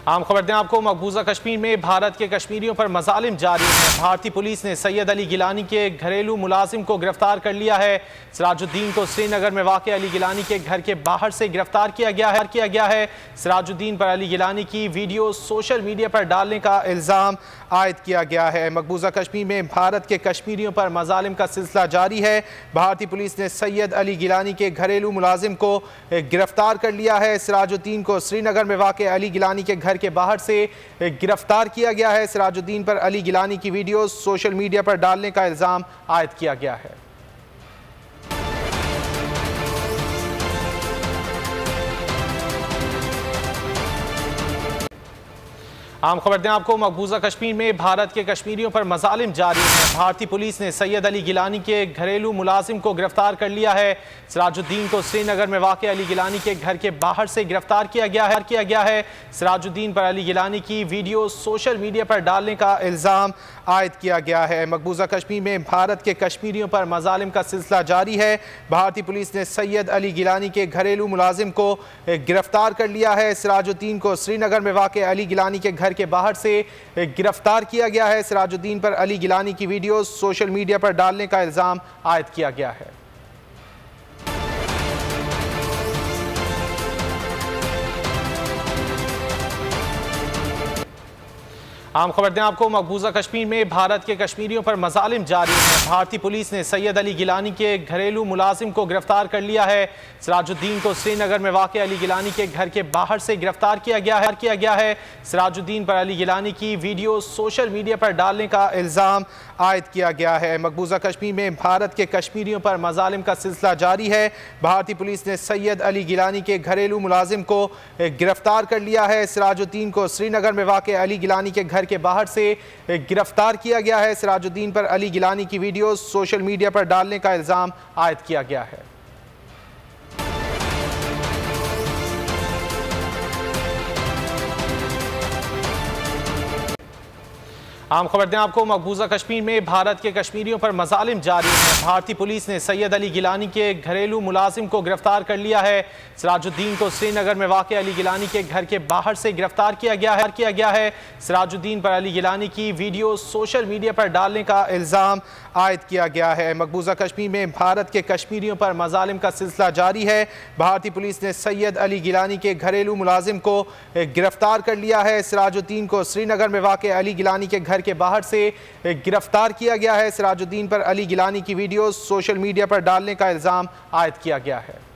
आम खबर दें आपको, मकबूजा कश्मीर में भारत के कश्मीरियों पर मजालिम जारी हैं। भारतीय पुलिस ने सैयद अली गिलानी के घरेलू मुलाजिम को गिरफ्तार कर लिया है। सिराजुद्दीन को श्रीनगर में वाक़ अली गिलानी के घर के बाहर से गिरफ्तार किया गया है। सिराजुद्दीन पर अली गिलानी की वीडियो सोशल मीडिया पर डालने का इल्ज़ाम आयद किया गया है। मकबूजा कश्मीर में भारत के कश्मीरियों पर मजालिम का सिलसिला जारी है। भारतीय पुलिस ने सैयद अली गिलानी के घरेलू मुलाजिम को गिरफ्तार कर लिया है। सिराजुद्दीन को श्रीनगर में वाक़ अली गिलानी के घर के बाहर से गिरफ्तार किया गया है। सिराजुद्दीन पर अली गिलानी की वीडियो सोशल मीडिया पर डालने का इल्ज़ाम आयद किया गया है। आम खबर दें आपको, मकबूजा कश्मीर में भारत के कश्मीरियों पर मजालिम जारी हैं। भारतीय पुलिस ने सैयद अली गिलानी के घरेलू मुलाजिम को गिरफ्तार कर लिया है। सिराजुद्दीन को श्रीनगर में वाक़ अली गिलानी के घर के बाहर से गिरफ्तार किया गया है। सिराजुद्दीन पर अली गिलानी की वीडियो सोशल मीडिया पर डालने का इल्ज़ाम आयद किया गया है। मकबूजा कश्मीर में भारत के कश्मीरियों पर मजालिम का सिलसिला जारी है। भारतीय पुलिस ने सैयद अली गिलानी के घरेलू मुलाजिम को गिरफ्तार कर लिया है। सिराजुद्दीन को श्रीनगर में वाक़ अली गिलानी के घर के बाहर से गिरफ्तार किया गया है। सिराजुद्दीन पर अली गिलानी की वीडियो सोशल मीडिया पर डालने का इल्ज़ाम आयद किया गया है। आम खबर दें आपको, मकबूजा कश्मीर में भारत के कश्मीरियों पर मजालिम जारी हैं। भारतीय पुलिस ने सैयद अली गिलानी के घरेलू मुलाजिम को गिरफ्तार कर लिया है। सिराजुद्दीन को श्रीनगर में वाक़ अली गिलानी के घर के बाहर से गिरफ्तार किया गया है। सिराजुद्दीन पर अली गिलानी की वीडियो सोशल मीडिया पर डालने का इल्ज़ाम आयद किया गया है। मकबूजा कश्मीर में भारत के कश्मीरियों पर मजालिम का सिलसिला जारी है। भारतीय पुलिस ने सैयद अली गिलानी के घरेलू मुलाजिम को गिरफ्तार कर लिया है। सिराजुद्दीन को श्रीनगर में वाक़ अली गिलानी के घर के बाहर से गिरफ्तार किया गया है। सिराजुद्दीन पर अली गिलानी की वीडियो सोशल मीडिया पर डालने का इल्ज़ाम आयद किया गया है। आम खबर दें आपको, मकबूजा कश्मीर में भारत के कश्मीरियों पर मजालिम जारी हैं। भारतीय पुलिस ने सैयद अली गिलानी के घरेलू मुलाजिम को गिरफ्तार कर लिया है। सिराजुद्दीन को श्रीनगर में वाक़ अली गिलानी के घर के बाहर से गिरफ्तार किया गया है। सिराजुद्दीन पर अली गिलानी की वीडियो सोशल मीडिया पर डालने का इल्ज़ाम आयद किया गया है। मकबूजा कश्मीर में भारत के कश्मीरियों पर मजालिम का सिलसिला जारी है। भारतीय पुलिस ने सैयद अली गिलानी के घरेलू मुलाजिम को गिरफ्तार कर लिया है। सिराजुद्दीन को श्रीनगर में वाक़ अली गिलानी के घर के बाहर से गिरफ्तार किया गया है। सिराजुद्दीन पर अली गिलानी की वीडियो सोशल मीडिया पर डालने का इल्ज़ाम आयद किया गया है।